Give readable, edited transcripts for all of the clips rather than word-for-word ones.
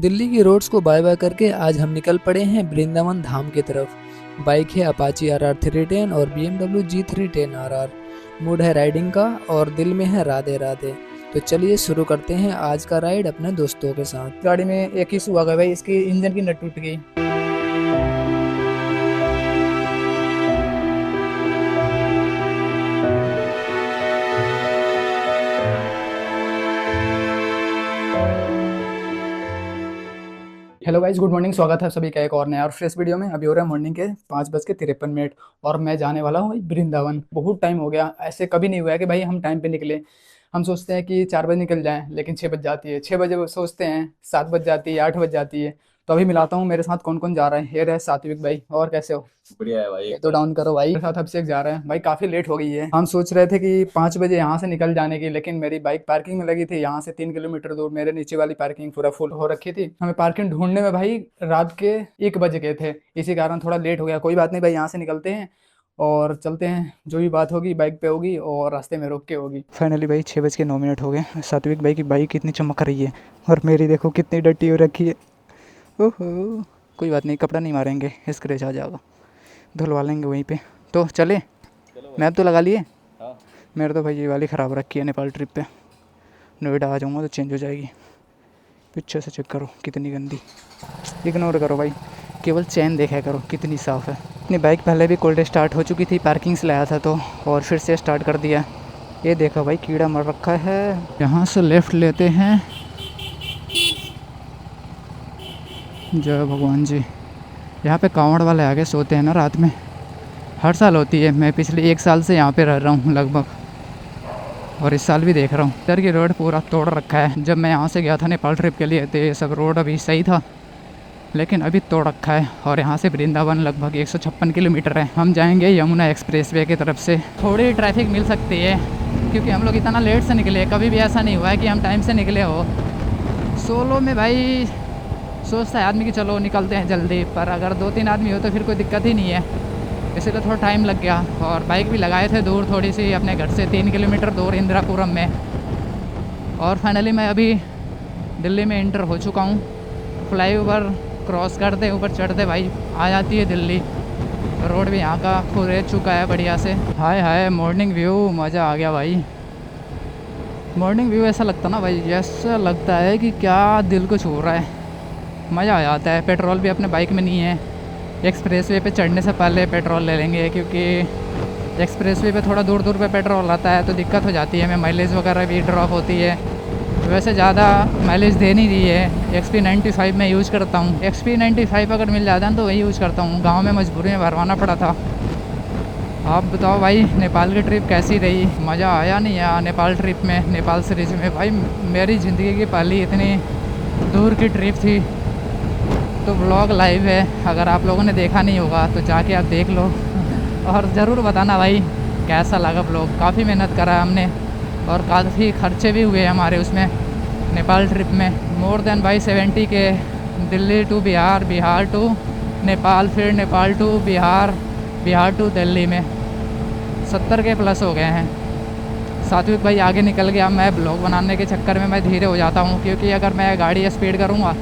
दिल्ली की रोड्स को bye bye करके आज हम निकल पड़े हैं वृंदावन धाम की तरफ। बाइक है अपाची RR 310 और BMW G310 RR। मूड है राइडिंग का और दिल में है राधे राधे। तो चलिए शुरू करते हैं आज का राइड अपने दोस्तों के साथ। गाड़ी में एक इशू आ गया भाई, इसकी इंजन की नट टूट गई। Hello guys, good morning. स्वागत है सभी का एक और नया और फ्रेश वीडियो में। अभी हो रहा है मॉर्निंग के 5:53 और मैं जाने वाला हूँ वृंदावन। बहुत टाइम हो गया, ऐसे कभी नहीं हुआ है कि भाई हम टाइम पे निकले। हम सोचते हैं कि 4 बजे निकल जाएं, लेकिन 6 बज जाती है। 6 बजे वो सोचते हैं 7 बज जाती है, 8 बज जाती है। तो अभी मिलाता हूँ मेरे साथ कौन कौन जा रहा है। ये रहे सात्विक भाई। और कैसे हो? बढ़िया है भाई ये तो डाउन करो भाई। मेरे साथ अभिषेक जा रहे हैं भाई। काफी लेट हो गई है। हम सोच रहे थे कि 5 बजे यहाँ से निकल जाने की, लेकिन मेरी बाइक पार्किंग में लगी थी। यहाँ से 3 किलोमीटर दूर मेरे नीचे वाली पार्किंग पूरा फुल हो रखी थी। हमें पार्किंग ढूंढने में भाई रात के 1 बज गए थे। इसी कारण थोड़ा लेट हो गया। कोई बात नहीं भाई, यहाँ से निकलते हैं और चलते हैं। जो भी बात होगी बाइक पे होगी और रास्ते में रोक के होगी। फाइनली भाई 6:09 हो गए। सात्विक भाई की बाइक कितनी चमक रही है और मेरी देखो कितनी डटी हो रखी है। ओहो, कोई बात नहीं, कपड़ा नहीं मारेंगे, स्क्रैच आ जाएगा, धुलवा लेंगे वहीं पे। तो चले, मैप तो लगा लिए। हाँ। मेरे तो भाई ये वाली ख़राब रखी है नेपाल ट्रिप पे। नोएडा आ जाऊँगा तो चेंज हो जाएगी। पीछे से चेक करो कितनी गंदी। इग्नोर करो भाई, केवल चैन देखा करो कितनी साफ़ है। अपनी बाइक पहले भी कोल्ड स्टार्ट हो चुकी थी, पार्किंग से लाया था तो, और फिर से स्टार्ट कर दिया। ये देखो भाई कीड़ा मर रखा है। यहाँ से लेफ़्ट लेते हैं। जय भगवान जी। यहाँ पे कांवड़ वाले आगे सोते हैं ना रात में, हर साल होती है। मैं पिछले 1 साल से यहाँ पे रह रहा हूँ लगभग, और इस साल भी देख रहा हूँ। इधर की रोड पूरा तोड़ रखा है। जब मैं यहाँ से गया था नेपाल ट्रिप के लिए तो ये सब रोड अभी सही था, लेकिन अभी तोड़ रखा है। और यहाँ से वृंदावन लगभग 156 किलोमीटर है। हम जाएंगे यमुना एक्सप्रेसवे की तरफ से। थोड़ी ट्रैफिक मिल सकती है क्योंकि हम लोग इतना लेट से निकले। कभी भी ऐसा नहीं हुआ है कि हम टाइम से निकले हो। सोलो में भाई सोचता है आदमी कि चलो निकलते हैं जल्दी, पर अगर 2-3 आदमी हो तो फिर कोई दिक्कत ही नहीं है। इसीलिए थोड़ा टाइम लग गया। और बाइक भी लगाए थे दूर थोड़ी सी, अपने घर से 3 किलोमीटर दूर इंदिरापुरम में। और फाइनली मैं अभी दिल्ली में एंटर हो चुका हूँ। फ्लाईओवर क्रॉस करते ऊपर चढ़ते भाई आ जाती है दिल्ली। रोड भी यहाँ का खुरेद चुका है बढ़िया से। हाय हाय, मॉर्निंग व्यू, मज़ा आ गया भाई। मॉर्निंग व्यू ऐसा लगता ना भाई, जैसा लगता है कि क्या दिल को छू रहा है। मज़ा आ जाता है। पेट्रोल भी अपने बाइक में नहीं है। एक्सप्रेसवे पे चढ़ने से पहले पेट्रोल ले लेंगे, क्योंकि एक्सप्रेसवे पे थोड़ा दूर दूर पे पेट्रोल आता है तो दिक्कत हो जाती है। हमें माइलेज वगैरह भी ड्रॉप होती है। वैसे ज़्यादा माइलेज दे नहीं रही है। XP95 में यूज़ करता हूँ। XP95 अगर मिल जाता है तो वही यूज़ करता हूँ। गाँव में मजबूरी में भरवाना पड़ा था। आप बताओ भाई, नेपाल की ट्रिप कैसी रही? मज़ा आया नहीं आया नेपाल ट्रिप में, नेपाल सीरीज में? भाई मेरी ज़िंदगी की पहली इतनी दूर की ट्रिप थी। तो व्लॉग लाइव है, अगर आप लोगों ने देखा नहीं होगा तो जाके आप देख लो और ज़रूर बताना भाई कैसा लगा व्लॉग। काफ़ी मेहनत करा है हमने और काफ़ी खर्चे भी हुए हमारे उसमें नेपाल ट्रिप में। मोर देन भाई 70 के। दिल्ली टू बिहार, बिहार टू नेपाल, फिर नेपाल टू बिहार, बिहार टू दिल्ली में 70 के प्लस हो गए हैं। सात्विक भाई आगे निकल गया। मैं ब्लॉग बनाने के चक्कर में मैं धीरे हो जाता हूँ, क्योंकि अगर मैं गाड़ी स्पीड करूँगा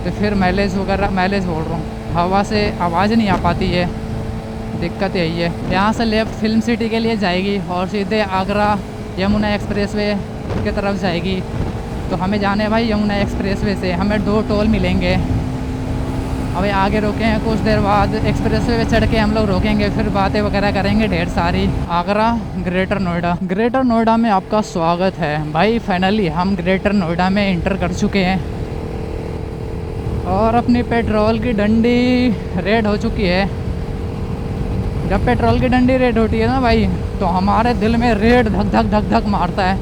तो फिर माइलेज वगैरह, माइलेज बोल रहा हूँ, हवा से आवाज़ नहीं आ पाती है। दिक्कत यही है। यहाँ से लेफ्ट फिल्म सिटी के लिए जाएगी और सीधे आगरा यमुना एक्सप्रेसवे की तरफ जाएगी। तो हमें जाने हैं भाई यमुना एक्सप्रेसवे से। हमें 2 टोल मिलेंगे। अभी आगे रुके हैं, कुछ देर बाद एक्सप्रेसवे पे चढ़ के हम लोग रोकेंगे, फिर बातें वगैरह करेंगे ढेर सारी। आगरा, ग्रेटर नोएडा। ग्रेटर नोएडा में आपका स्वागत है भाई। फाइनली हम ग्रेटर नोएडा में इंटर कर चुके हैं और अपनी पेट्रोल की डंडी रेड हो चुकी है। जब पेट्रोल की डंडी रेड होती है ना भाई, तो हमारे दिल में रेड धक धक धक धक मारता है।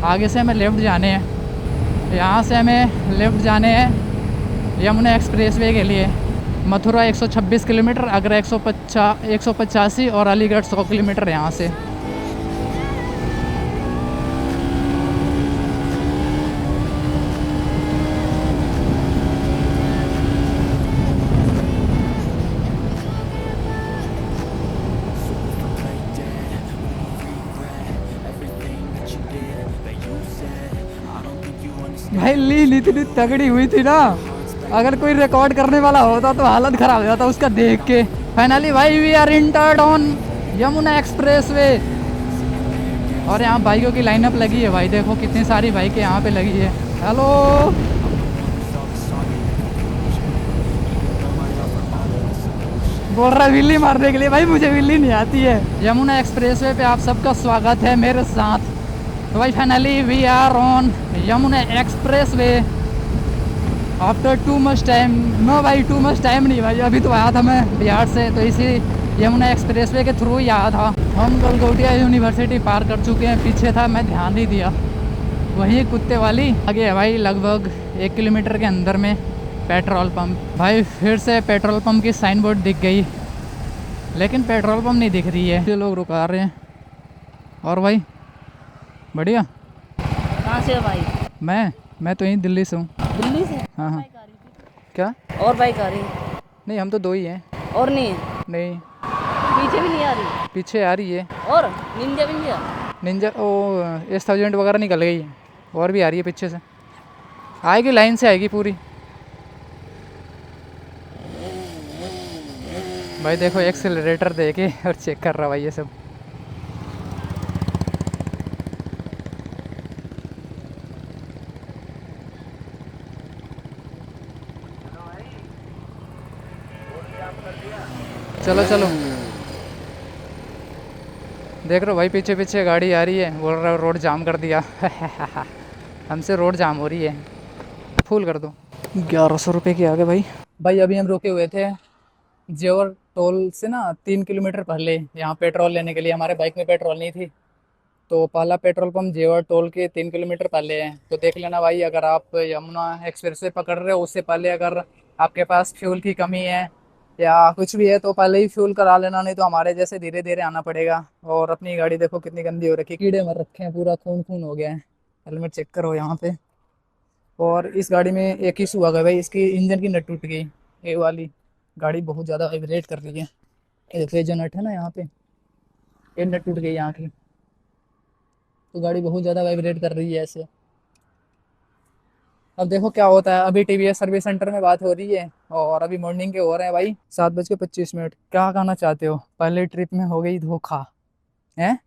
आगे से हमें लेफ़्ट जाने हैं। यहाँ से हमें लेफ़्ट जाने हैं यमुना एक्सप्रेसवे के लिए। मथुरा 126 किलोमीटर, आगरा 185 और अलीगढ़ 100 किलोमीटर यहाँ से। भाई लीन इतनी तगड़ी हुई थी ना, अगर कोई रिकॉर्ड करने वाला होता तो हालत खराब हो जाता उसका देख के। फाइनली भाई we are entered on Yamuna expressway. और यहाँ बाइकों की लाइनअप लगी है भाई, देखो कितनी सारी बाइकें यहाँ पे लगी है। हेलो, बोल रहा विल्ली मारने के लिए, भाई मुझे विल्ली नहीं आती है। यमुना एक्सप्रेसवे पे आप सबका स्वागत है मेरे साथ। तो भाई finally we are on Yamuna expressway after too much time. No भाई टू मच टाइम नहीं भाई, अभी तो आया था मैं बिहार से, तो इसी यमुना एक्सप्रेसवे के थ्रू ही आया था। हम गलगोटिया यूनिवर्सिटी पार कर चुके हैं, पीछे था मैं ध्यान नहीं दिया। वही कुत्ते वाली आगे है भाई, लगभग 1 किलोमीटर के अंदर में पेट्रोल पंप। भाई फिर से पेट्रोल पंप की साइन बोर्ड दिख गई, लेकिन पेट्रोल पंप नहीं दिख रही है। ये लोग रुका रहे हैं। और भाई बढ़िया। कहाँ से हो भाई? मैं तो यहीं दिल्ली से हूँ। दिल्ली से? हाँ हाँ। बाइक आ रही थी। क्या? और बाइक आ रही? नहीं हम तो 2 ही हैं। और नहीं है? नहीं पीछे भी नहीं आ रही? पीछे आ रही है। और निंजा विंजा? निंजा ओ S1000 वगैरह निकल गई है, और भी आ रही है पीछे से, आएगी लाइन से आएगी पूरी। भाई देखो एक्सेलरेटर दे के और चेक कर रहा भाई ये सब। चलो चलो, देख रहे हो भाई पीछे पीछे गाड़ी आ रही है, बोल रहा है रोड जाम कर दिया। हमसे रोड जाम हो रही है, फुल कर दो। 1100 रुपये के आगे भाई। भाई अभी हम रुके हुए थे जेवर टोल से ना 3 किलोमीटर पहले, यहाँ पेट्रोल लेने के लिए। हमारे बाइक में पेट्रोल नहीं थी, तो पहला पेट्रोल पंप जेवर टोल के 3 किलोमीटर पहले है। तो देख लेना भाई, अगर आप यमुना एक्सप्रेसवे पकड़ रहे हो उससे पहले अगर आपके पास फ्यूल की कमी है या कुछ भी है तो पहले ही फ्यूल करा लेना, नहीं तो हमारे जैसे धीरे धीरे आना पड़ेगा। और अपनी गाड़ी देखो कितनी गंदी हो रखी है, कीड़े मर रखे हैं, पूरा खून खून हो गया है। हेलमेट चेक करो यहाँ पे। और इस गाड़ी में एक इशू आ गया भाई, इसकी इंजन की नट टूट गई। ये वाली गाड़ी बहुत ज़्यादा वाइब्रेट कर रही है। ये देखो ये जो नट है ना यहाँ पे, ये नट टूट गई यहाँ की, तो गाड़ी बहुत ज़्यादा वाइब्रेट कर रही है ऐसे। अब देखो क्या होता है। अभी TVS सर्विस सेंटर में बात हो रही है और अभी मॉर्निंग के हो रहे हैं भाई 7:25। क्या कहना चाहते हो, पहले ट्रिप में हो गई धोखा है?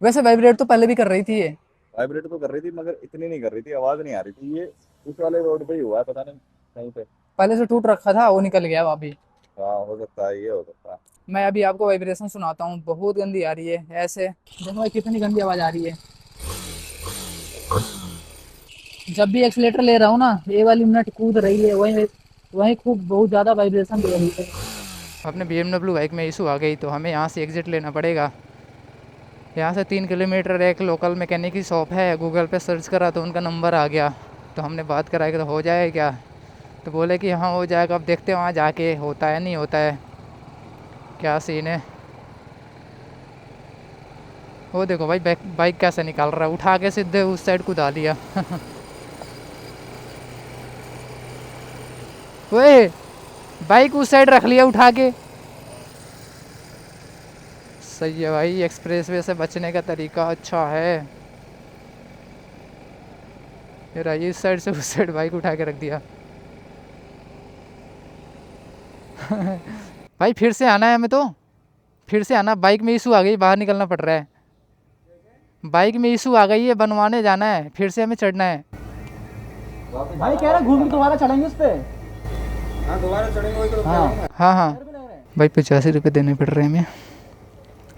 वैसे वाइब्रेट तो पहले भी कर रही थी ये। वाइब्रेट तो कर रही थी मगर इतनी नहीं कर रही थी, आवाज नहीं आ रही थी। ये उस वाले रोड पे ही हुआ है, पता नहीं कहीं पे। पहले से टूट रखा था, वो निकल गया अभी। हाँ हो सकता है, ये हो सकता है। मैं अभी आपको वाइब्रेशन सुनाता हूँ, बहुत गंदी आ रही है ऐसे। देखो भाई कितनी गंदी आवाज़ आ रही है। जब भी एक्सीलेटर ले रहा हूँ ना, ये वाली नट कूद रही है, वही वही खूब बहुत ज़्यादा वाइब्रेशन दे रही है। अपने BMW बाइक में इशू आ गई, तो हमें यहाँ से एग्जिट लेना पड़ेगा। यहाँ से 3 किलोमीटर एक लोकल मैकेनिक की शॉप है, गूगल पे सर्च करा तो उनका नंबर आ गया, तो हमने बात कराई कि तो हो जाए क्या, तो बोले कि हाँ हो जाएगा। अब देखते हैं वहाँ जाके होता है नहीं होता है, क्या सीन है। वो देखो भाई बाइक कैसे निकाल रहा है, उठा के सीधे उस साइड कूदा दिया। ओए बाइक उस साइड रख लिया उठा के। सही है भाई, एक्सप्रेसवे से बचने का तरीका अच्छा है। यार इस साइड से उस साइड बाइक उठा के रख दिया। भाई फिर से आना है हमें, तो फिर से आना। बाइक में इशू आ गई, बाहर निकलना पड़ रहा है। बाइक में इशू आ गई है, बनवाने जाना है, फिर से हमें चढ़ना है। भाई कह रहा घूम के दोबारा चढ़ेंगे उस पे। हाँ दोबारा चढ़ेंगे वही तो हाँ हाँ हाँ भाई 85 रुपये देने पड़ रहे हैं हमें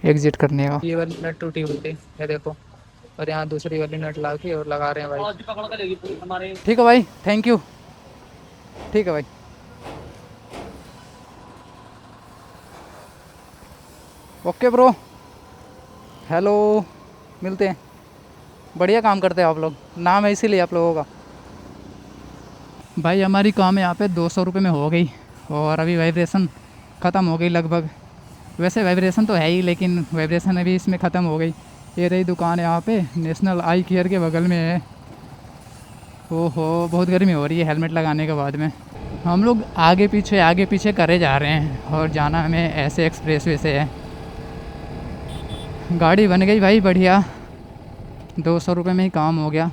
एग्जिट करने का। ये वाली नट टूटी हुई थी, ये देखो, और यहाँ दूसरी वाली नट ला के और लगा रहे हैं भाई। ठीक है भाई, थैंक यू। ठीक है भाई। ओके ब्रो, हेलो, मिलते हैं। बढ़िया काम करते हैं आप लोग, नाम है इसीलिए आप लोगों का। भाई हमारी काम यहाँ पे 200 रुपये में हो गई, और अभी वाइब्रेशन ख़त्म हो गई लगभग। वैसे वाइब्रेशन तो है ही, लेकिन वाइब्रेशन अभी इसमें ख़त्म हो गई। ये रही दुकान यहाँ पे, नेशनल आई केयर के बगल में है। ओहो बहुत गर्मी हो रही है हेलमेट लगाने के बाद में। हम लोग आगे पीछे करे जा रहे हैं, और जाना हमें ऐसे एक्सप्रेसवे से है। गाड़ी बन गई भाई बढ़िया, 200 रुपये में ही काम हो गया।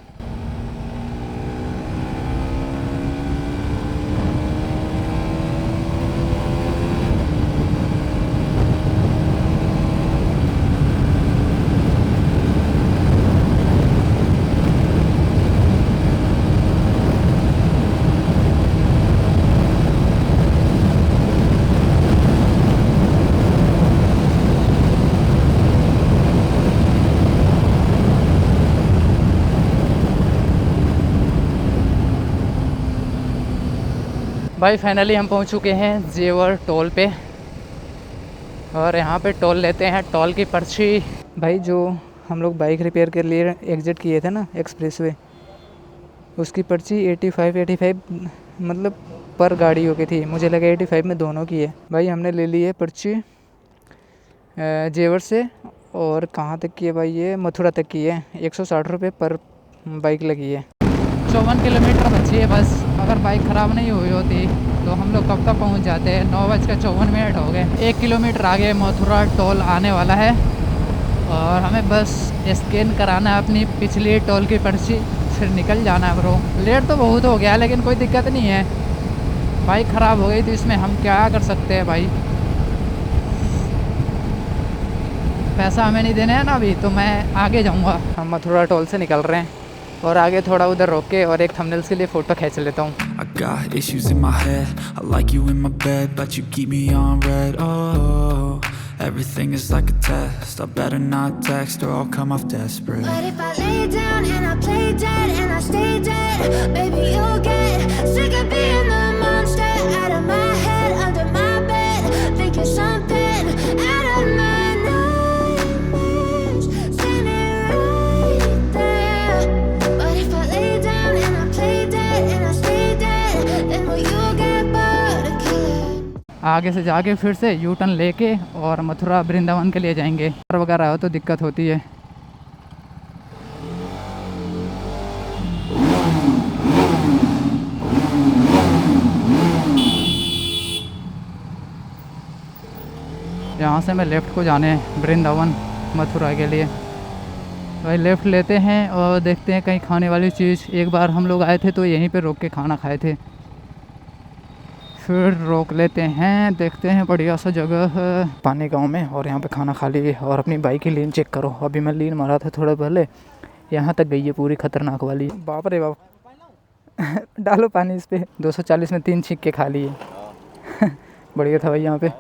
भाई फाइनली हम पहुंच चुके हैं जेवर टोल पे और यहाँ पे टोल लेते हैं, टोल की पर्ची। भाई जो हम लोग बाइक रिपेयर के लिए एग्जिट किए थे ना एक्सप्रेसवे, उसकी पर्ची 85 मतलब पर गाड़ी हो गई थी। मुझे लगा 85 में दोनों की है। भाई हमने ले ली है पर्ची जेवर से, और कहाँ तक की है भाई, ये मथुरा तक की है। 160 रुपये पर बाइक लगी है। 54 किलोमीटर बची है बस। अगर बाइक ख़राब नहीं हुई होती तो हम लोग कब तक पहुंच जाते हैं। 9:54 हो गए। 1 किलोमीटर आगे मथुरा टोल आने वाला है और हमें बस स्कैन कराना है अपनी पिछली टोल की पर्ची, फिर निकल जाना है ब्रो। लेट तो बहुत हो गया लेकिन कोई दिक्कत नहीं है। बाइक ख़राब हो गई तो इसमें हम क्या कर सकते हैं भाई। पैसा हमें नहीं देना है ना अभी, तो मैं आगे जाऊंगा। हम मथुरा टोल से निकल रहे हैं और आगे थोड़ा उधर रोक के और एक थंबनेल्स के लिए फ़ोटो खींच लेता हूँ। I got issues in my head. I like you in my bed, but you keep me on red. Oh, everything is like a test. I better not text or I'll come off desperate. But if I lay down and I play dead and I stay dead, baby, you'll get sick of being the monster out of my head, under my bed, thinking something out of my nightmares, standing right there. But if I lay down and I play dead and I stay dead, then will you get bored of killing? आगे से जाके फिर से U turn लेके और मथुरा वृंदावन के लिए जाएंगे। और वगैरह हो तो दिक्कत होती है। यहाँ से मैं लेफ़्ट को जाने हैं वृंदावन मथुरा के लिए। भाई लेफ़्ट लेते हैं और देखते हैं कहीं खाने वाली चीज़। एक बार हम लोग आए थे तो यहीं पे रोक के खाना खाए थे, फिर रोक लेते हैं, देखते हैं बढ़िया सा जगह है पानी गांव में, और यहाँ पे खाना खा लिए। और अपनी बाइक की लीन चेक करो, अभी मैं लीन मारा था थोड़ा पहले, यहाँ तक गई है पूरी खतरनाक वाली। बाप रे बाप डालो पानी इस पर। 240 में 3 छींक के खा लिए बढ़िया था भाई। यहाँ पे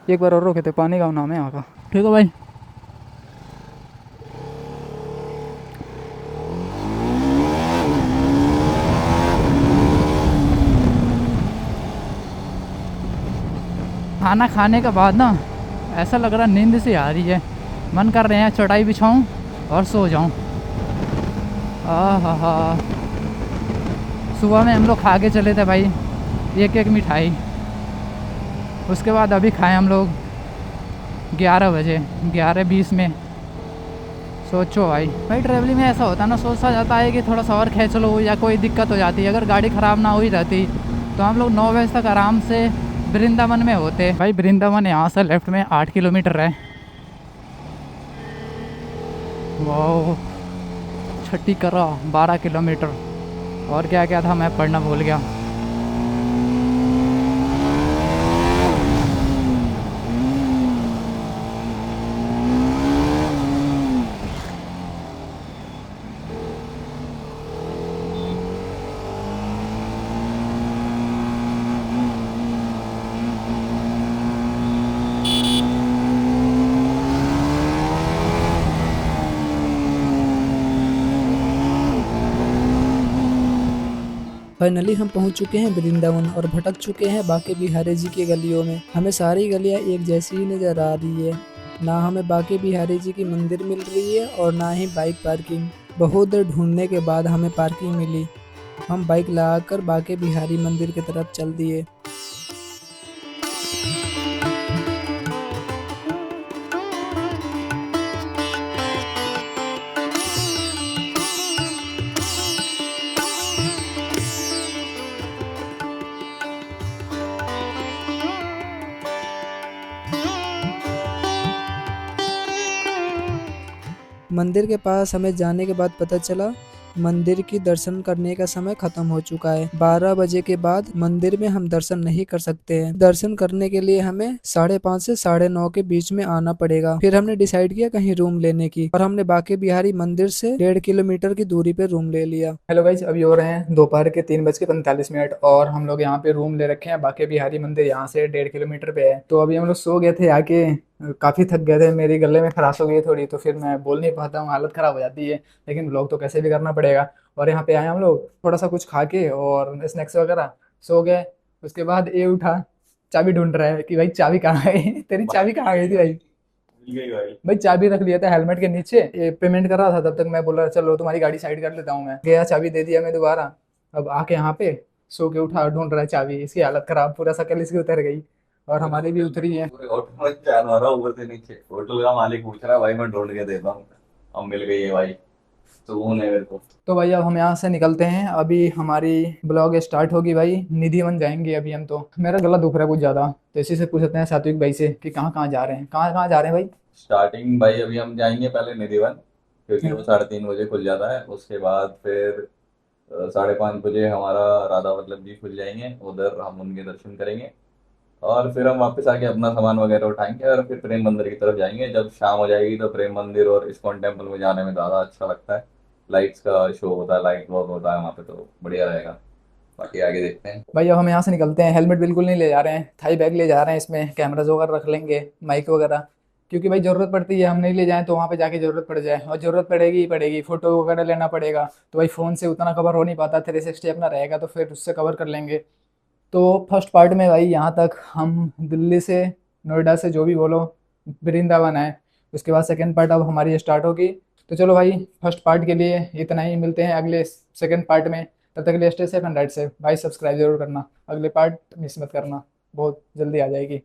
एक बार और रोके थे, पानी गाँव नाम है यहाँ का। ठीक है भाई। खाना खाने के बाद ना ऐसा लग रहा नींद सी आ रही है। मन कर रहे हैं चटाई बिछाऊं और सो जाऊं। हा। सुबह में हम लोग खा के चले थे भाई एक मिठाई, उसके बाद अभी खाए हम लोग 11 बजे, 11:20 में। सोचो भाई ट्रैवलिंग में ऐसा होता है ना, सोचा जाता है कि थोड़ा सा और खींच लो या कोई दिक्कत हो जाती है। अगर गाड़ी ख़राब ना हुई रहती तो हम लोग 9 बजे तक आराम से वृंदावन में होते। भाई वृंदावन यहाँ से लेफ्ट में 8 किलोमीटर है। वाह, छठी करा 12 किलोमीटर। और क्या क्या था मैं पढ़ना भूल गया। फाइनली हम पहुंच चुके हैं वृंदावन और भटक चुके हैं बाके बिहारी जी की गलियों में। हमें सारी गलियां एक जैसी ही नज़र आ रही है। ना हमें बाके बिहारी जी की मंदिर मिल रही है और ना ही बाइक पार्किंग। बहुत देर ढूंढने के बाद हमें पार्किंग मिली। हम बाइक लगाकर बाके बिहारी मंदिर की तरफ चल दिए। मंदिर के पास हमें जाने के बाद पता चला मंदिर की दर्शन करने का समय खत्म हो चुका है। 12 बजे के बाद मंदिर में हम दर्शन नहीं कर सकते हैं। दर्शन करने के लिए हमें 5:30 से 9:30 के बीच में आना पड़ेगा। फिर हमने डिसाइड किया कहीं रूम लेने की और हमने बाके बिहारी मंदिर से 1.5 किलोमीटर की दूरी पे रूम ले लिया। हेलो गाइस, अभी हो रहे हैं दोपहर के 3:45 और हम लोग यहाँ पे रूम ले रखे हैं। बाके बिहारी मंदिर यहाँ से 1.5 किलोमीटर पे है। तो अभी हम लोग सो गए थे आके, काफ़ी थक गए थे। मेरी गले में खराश हो गई थोड़ी, तो फिर मैं बोल नहीं पाता हूँ, हालत ख़राब हो जाती है। लेकिन व्लॉग तो कैसे भी करना पड़ेगा। और यहाँ पे आए हम लोग, थोड़ा सा कुछ खा के और स्नैक्स वगैरह, सो गए। उसके बाद ये उठा, चाबी ढूंढ रहा है कि भाई चाबी कहाँ गई, तेरी चाबी कहाँ गई थी भाई। मिल गई भाई। भाई चाबी रख लिया था हेलमेट के नीचे, ये पेमेंट कर रहा था, तब तक मैं बोला चलो तुम्हारी गाड़ी साइड कर लेता हूँ। मैं गया, चाबी दे दिया मैं दोबारा। अब आके यहाँ पे सो के उठा, ढूंढ रहा है चाबी। इसकी हालत खराब, पूरा शक्ल इसकी उतर गई और हमारी भी उतरी है। पूरे होटल में चैन हो रहा है ऊपर से नीचे। होटल का मालिक पूछ रहा है भाई मैं ढूंढ के देता हूँ, अब मिल गई है भाई, सुकून है मेरे को। तो भाई अब हम यहाँ से निकलते हैं, अभी हमारी ब्लॉग स्टार्ट होगी भाई, निधिवन जाएंगे अभी हम। तो मेरा गला दुख रहा है कुछ ज़्यादा, तो इसी से पूछते हैं सात्विक भाई से कि कहाँ कहाँ जा रहे हैं, कहाँ कहाँ जा रहे हैं भाई। स्टार्टिंग भाई अभी हम जाएंगे पहले निधिवन, क्योंकि वो 3:30 बजे खुल जाता है। उसके बाद फिर 5:30 बजे हमारा राधा वल्लभ जी खुल जाएंगे, उधर हम उनके दर्शन करेंगे और फिर हम वापस आके अपना सामान वगैरह उठाएंगे और फिर प्रेम मंदिर की तरफ जाएंगे। जब शाम हो जाएगी तो प्रेम मंदिर और इस्कॉन टेम्पल में जाने में ज़्यादा अच्छा लगता है, लाइट्स का शो होता है, लाइट वर्क होता है वहाँ पे, तो बढ़िया रहेगा। बाकी आगे देखते हैं। भाई अब हम यहाँ से निकलते हैं, हेलमेट बिल्कुल नहीं ले जा रहे हैं, थाई बैग ले जा रहे हैं, इसमें कैमराज वगैरह रख लेंगे, माइक वगैरह, क्योंकि भाई ज़रूरत पड़ती है, हम नहीं ले जाएं तो वहाँ पे जाके ज़रूरत पड़ जाए, और ज़रूरत पड़ेगी ही पड़ेगी, फ़ोटो वगैरह लेना पड़ेगा। तो भाई फ़ोन से उतना कवर हो नहीं पाता, 360 अपना रहेगा तो फिर उससे कवर कर लेंगे। तो फर्स्ट पार्ट में भाई यहाँ तक हम दिल्ली से, नोएडा से, जो भी बोलो, वृंदावन है। उसके बाद सेकंड पार्ट अब हमारी स्टार्ट होगी। तो चलो भाई फर्स्ट पार्ट के लिए इतना ही, मिलते हैं अगले सेकंड पार्ट में। तब तक के लिए stay safe and right safe भाई, सब्सक्राइब जरूर करना, अगले पार्ट मिस मत करना, बहुत जल्दी आ जाएगी।